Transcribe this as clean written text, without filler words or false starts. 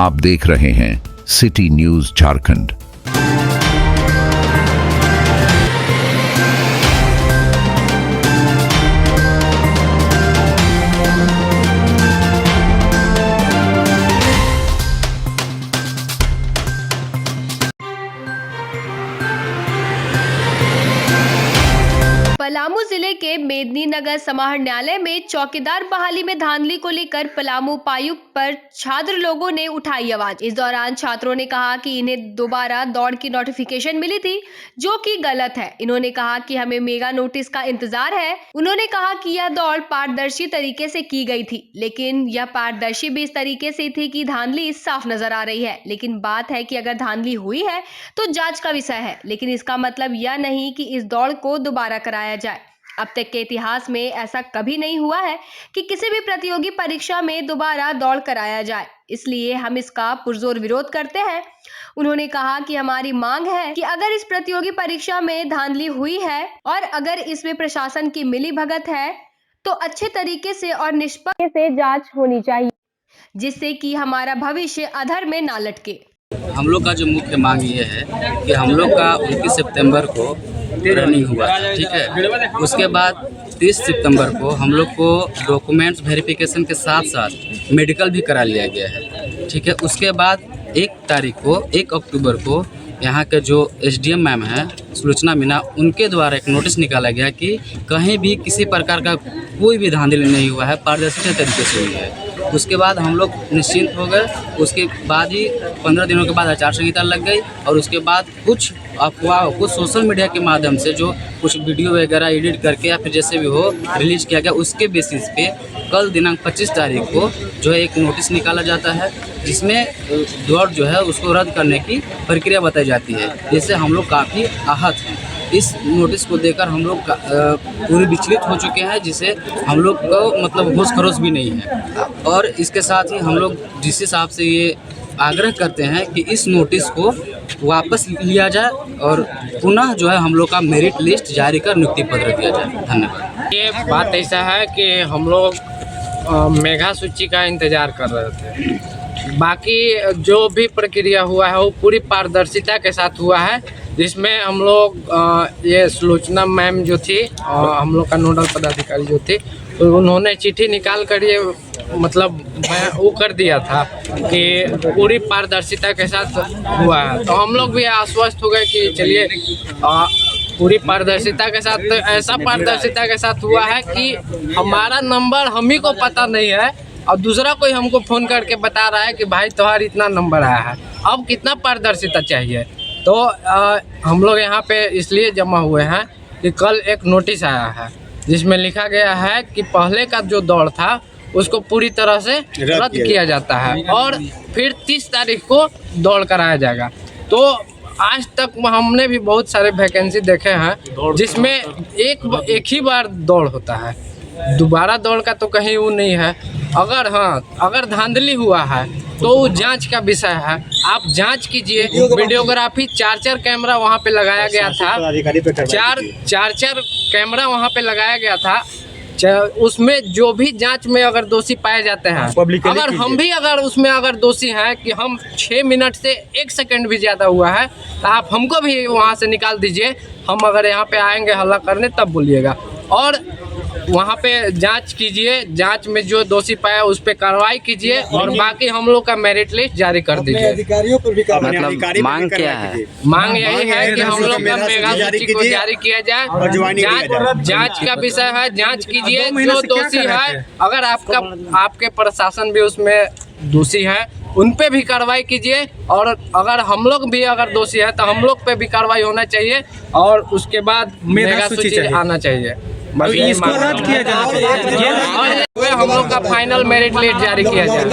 आप देख रहे हैं सिटी न्यूज झारखंड। पलामू जिले के मेदिनीनगर समाहरणालय में चौकीदार बहाली में धांधली को लेकर पलामू उपायुक्त पर छात्र लोगों ने उठाई आवाज। इस दौरान छात्रों ने कहा कि इन्हें दोबारा दौड़ की नोटिफिकेशन मिली थी, जो कि गलत है। इन्होंने कहा कि हमें मेगा नोटिस का इंतजार है। उन्होंने कहा कि यह दौड़ पारदर्शी तरीके से की गई थी, लेकिन यह पारदर्शी भी इस तरीके से थी कि धांधली साफ नजर आ रही है। लेकिन बात है कि अगर धांधली हुई है तो जांच का विषय है, लेकिन इसका मतलब यह नहीं कि इस दौड़ को दोबारा कराया जाए। अब तक के इतिहास में ऐसा कभी नहीं हुआ है कि किसी भी प्रतियोगी परीक्षा में दोबारा दौड़ कराया जाए, इसलिए हम इसका पुरजोर विरोध करते हैं। उन्होंने कहा कि हमारी मांग है कि अगर इस प्रतियोगी परीक्षा में धांधली हुई है और अगर इसमें प्रशासन की मिलीभगत है तो अच्छे तरीके से और निष्पक्ष से जांच होनी चाहिए, जिससे कि हमारा भविष्य अधर में ना लटके। हम लोग का जो मुख्य मांग ये है कि हम लोग का 29 सितंबर को रनिंग हुआ, ठीक है। उसके बाद 30 सितंबर को हम लोग को डॉक्यूमेंट्स वेरिफिकेशन के साथ साथ मेडिकल भी करा लिया गया है, ठीक है। उसके बाद 1 अक्टूबर को यहाँ के जो SDM मैम है सुलोचना मीना, उनके द्वारा एक नोटिस निकाला गया कि कहीं भी किसी प्रकार का कोई भी धांधली नहीं हुआ है, पारदर्शी तरीके से हुई है। उसके बाद हम लोग निश्चिंत हो गए। उसके बाद ही 15 दिनों के बाद आचार संहिता लग गई और उसके बाद कुछ अफवाह, कुछ सोशल मीडिया के माध्यम से जो कुछ वीडियो वगैरह एडिट करके या फिर जैसे भी हो रिलीज किया गया, उसके बेसिस पे कल दिनांक 25 तारीख को जो है एक नोटिस निकाला जाता है, जिसमें दौड़ जो है उसको रद्द करने की प्रक्रिया बताई जाती है। जिससे हम लोग काफ़ी आहत हैं। इस नोटिस को देकर हम लोग पूरी विचलित हो चुके हैं, जिसे हम लोग को मतलब होश खरोश भी नहीं है। और इसके साथ ही हम लोग जिस हिसाब से ये आग्रह करते हैं कि इस नोटिस को वापस लिया जाए और पुनः जो है हम लोग का मेरिट लिस्ट जारी कर नियुक्ति पत्र दिया जाए। धन्यवाद। ये बात ऐसा है कि हम लोग मेगा सूची का इंतज़ार कर रहे थे। बाकी जो भी प्रक्रिया हुआ है वो पूरी पारदर्शिता के साथ हुआ है, जिसमें हम लोग ये सुलोचना मैम जो थी और हम लोग का नोडल पदाधिकारी जो थी, तो उन्होंने चिट्ठी निकाल कर ये मतलब वो कर दिया था कि पूरी पारदर्शिता के साथ हुआ है। तो हम लोग भी आश्वस्त हो गए कि चलिए पूरी पारदर्शिता के साथ, तो ऐसा पारदर्शिता के साथ हुआ है कि हमारा नंबर हम ही को पता नहीं है और दूसरा कोई हमको फ़ोन करके बता रहा है कि भाई तुम्हारा इतना नंबर आया है। अब कितना पारदर्शिता चाहिए। तो हम लोग यहाँ पे इसलिए जमा हुए हैं कि कल एक नोटिस आया है जिसमें लिखा गया है कि पहले का जो दौड़ था उसको पूरी तरह से रद्द किया जाता है और फिर 30 तारीख को दौड़ कराया जाएगा। तो आज तक हमने भी बहुत सारे वैकेंसी देखे हैं जिसमें एक ही बार दौड़ होता है, दोबारा दौड़ का तो कहीं वो नहीं है। अगर धांधली हुआ है तो वो जांच का विषय है। आप जांच कीजिए। वीडियोग्राफी 4 कैमरा वहाँ पे लगाया गया था, चार कैमरा वहाँ पे लगाया गया था। उसमें जो भी जांच में अगर दोषी पाए जाते हैं, अगर हम भी अगर उसमें अगर दोषी हैं कि हम 6 मिनट से 1 सेकंड भी ज़्यादा हुआ है, तो आप हमको भी वहाँ से निकाल दीजिए। हम अगर यहाँ पे आएंगे हल्ला करने तब बोलिएगा। और वहाँ पे जांच कीजिए, जांच में जो दोषी पाया उस पर कार्रवाई कीजिए और बाकी हम लोग का मेरिट लिस्ट जारी कर दीजिए। अधिकारियों पर भी मतलब मांग क्या है? मांग यही है कि हम लोग का मेगा सूची को जारी किया जाए। जांच का विषय है, जांच कीजिए। जो दोषी है, अगर आपके प्रशासन भी उसमें दोषी है, उन पे भी कार्रवाई कीजिए। और अगर हम लोग भी अगर दोषी है तो हम लोग पे भी कार्रवाई होना चाहिए और उसके बाद मेगा सूची आना चाहिए। बस इसको रद्द किया जाना चाहिए। हम लोग का फाइनल मेरिट लिस्ट जारी किया जाए।